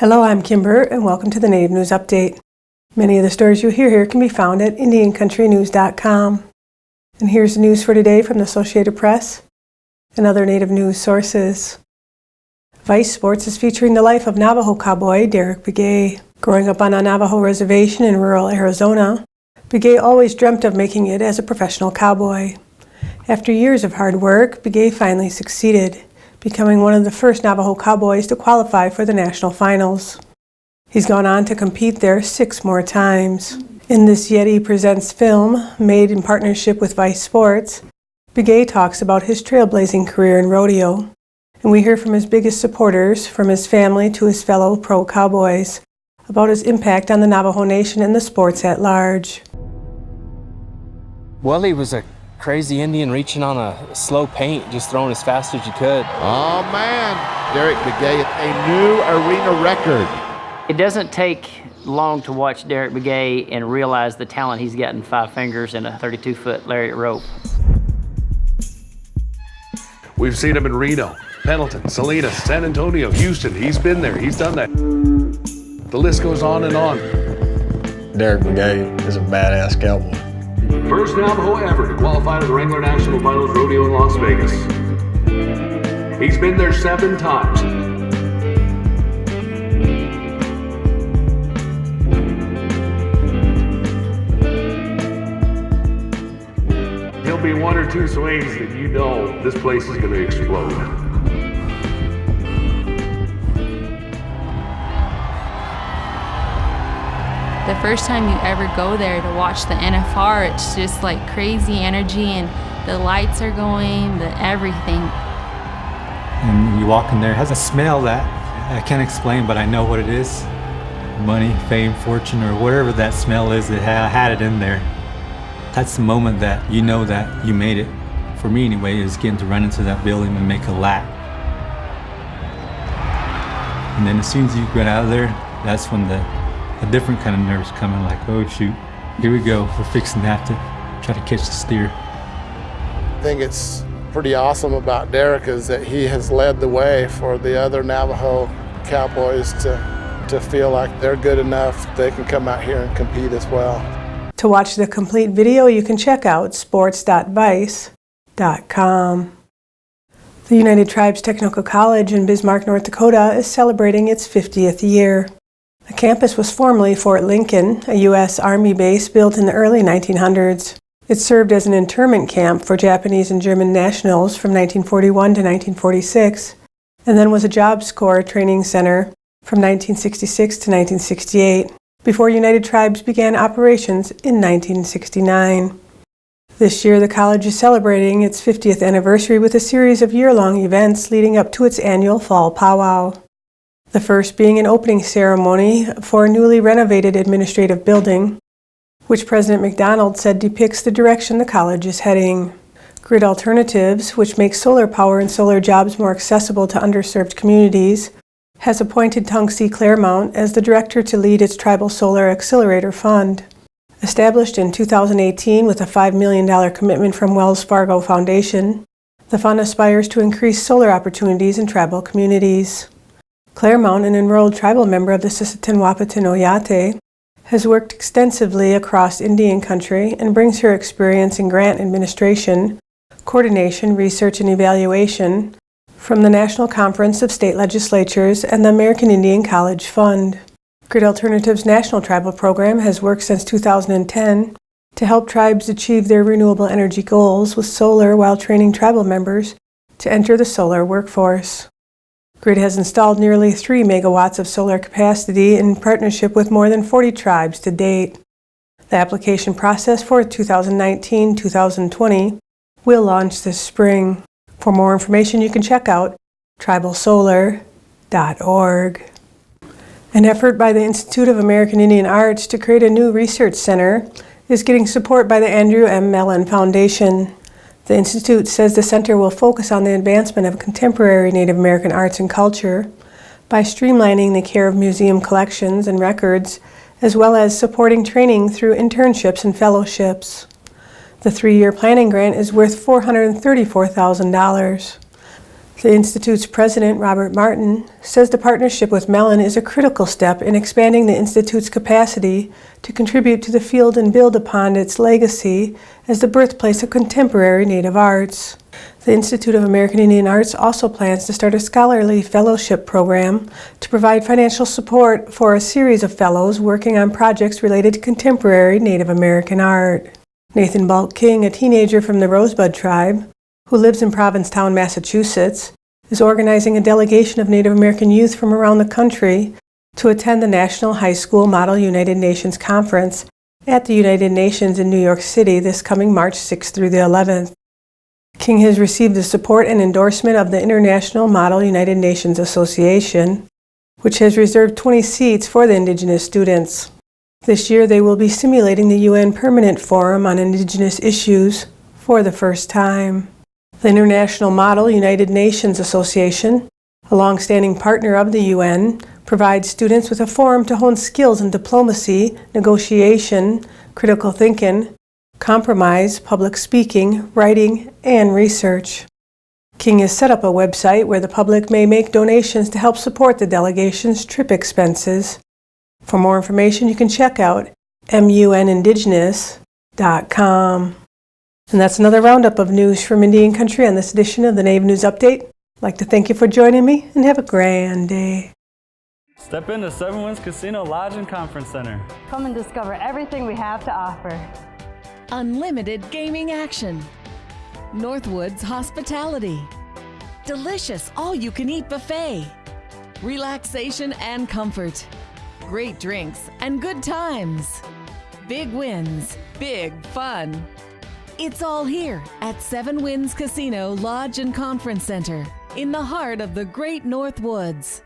Hello, I'm Kimber, and welcome to the Native News Update. Many of the stories you hear here can be found at IndianCountryNews.com. And here's the news for today from the Associated Press and other Native news sources. Vice Sports is featuring the life of Navajo cowboy Derek Begay. Growing up on a Navajo reservation in rural Arizona, Begay always dreamt of making it as a professional cowboy. After years of hard work, Begay finally succeeded, becoming one of the first Navajo cowboys to qualify for the national finals. He's gone on to compete there 6 more times. In this Yeti Presents film, made in partnership with Vice Sports, Begay talks about his trailblazing career in rodeo, and we hear from his biggest supporters, from his family to his fellow pro cowboys, about his impact on the Navajo Nation and the sports at large. Well, he was a crazy Indian reaching on a slow paint, just throwing as fast as you could. Oh man, Derek Begay, a new arena record. It doesn't take long to watch Derek Begay and realize the talent he's got in 5 fingers and a 32-foot lariat rope. We've seen him in Reno, Pendleton, Salinas, San Antonio, Houston. He's been there, he's done that. The list goes on and on. Derek Begay is a badass cowboy. First Navajo ever to qualify to the Wrangler National Finals Rodeo in Las Vegas. He's been there 7 times. He'll be 1 or 2 swings that you know this place is going to explode. The first time you ever go there to watch the NFR, it's just like crazy energy, and the lights are going, the everything. And you walk in there, it has a smell that I can't explain, but I know what it is. Money, fame, fortune, or whatever that smell is, it had it in there. That's the moment that you know that you made it. For me anyway, is getting to run into that building and make a lap. And then as soon as you get out of there, that's when a different kind of nerves coming, like, oh shoot, here we go, we're fixing to have to try to catch the steer. I think it's pretty awesome about Derek is that he has led the way for the other Navajo cowboys to feel like they're good enough, they can come out here and compete as well. To watch the complete video, you can check out sports.vice.com. The United Tribes Technical College in Bismarck, North Dakota is celebrating its 50th year. The campus was formerly Fort Lincoln, a U.S. Army base built in the early 1900s. It served as an internment camp for Japanese and German nationals from 1941 to 1946, and then was a Jobs Corps training center from 1966 to 1968, before United Tribes began operations in 1969. This year, the college is celebrating its 50th anniversary with a series of year-long events leading up to its annual fall powwow. The first being an opening ceremony for a newly renovated administrative building, which President McDonald said depicts the direction the college is heading. Grid Alternatives, which makes solar power and solar jobs more accessible to underserved communities, has appointed Tanksi Clairmont as the director to lead its Tribal Solar Accelerator fund. Established in 2018 with a $5 million commitment from Wells Fargo Foundation, the fund aspires to increase solar opportunities in tribal communities. Clairmont, an enrolled tribal member of the Sisseton Wahpeton Oyate, has worked extensively across Indian country and brings her experience in grant administration, coordination, research, and evaluation from the National Conference of State Legislatures and the American Indian College Fund. Grid Alternatives' National Tribal Program has worked since 2010 to help tribes achieve their renewable energy goals with solar while training tribal members to enter the solar workforce. Grid has installed nearly 3 megawatts of solar capacity in partnership with more than 40 tribes to date. The application process for 2019-2020 will launch this spring. For more information, you can check out tribalsolar.org. An effort by the Institute of American Indian Arts to create a new research center is getting support by the Andrew M. Mellon Foundation. The Institute says the center will focus on the advancement of contemporary Native American arts and culture by streamlining the care of museum collections and records, as well as supporting training through internships and fellowships. The 3-year planning grant is worth $434,000. The Institute's president, Robert Martin, says the partnership with Mellon is a critical step in expanding the Institute's capacity to contribute to the field and build upon its legacy as the birthplace of contemporary Native arts. The Institute of American Indian Arts also plans to start a scholarly fellowship program to provide financial support for a series of fellows working on projects related to contemporary Native American art. Nathan Bulk King, a teenager from the Rosebud tribe, who lives in Provincetown, Massachusetts, is organizing a delegation of Native American youth from around the country to attend the National High School Model United Nations Conference at the United Nations in New York City this coming March 6th through the 11th. King has received the support and endorsement of the International Model United Nations Association, which has reserved 20 seats for the Indigenous students. This year they will be simulating the UN Permanent Forum on Indigenous Issues for the first time. The International Model United Nations Association, a long-standing partner of the UN, provides students with a forum to hone skills in diplomacy, negotiation, critical thinking, compromise, public speaking, writing, and research. King has set up a website where the public may make donations to help support the delegation's trip expenses. For more information, you can check out munindigenous.com. And that's another roundup of news from Indian Country on this edition of the Native News Update. I'd like to thank you for joining me and have a grand day. Step into Seven Winds Casino Lodge and Conference Center. Come and discover everything we have to offer. Unlimited gaming action. Northwoods hospitality. Delicious all-you-can-eat buffet. Relaxation and comfort. Great drinks and good times. Big wins, big fun. It's all here at Seven Winds Casino Lodge and Conference Center in the heart of the Great North Woods.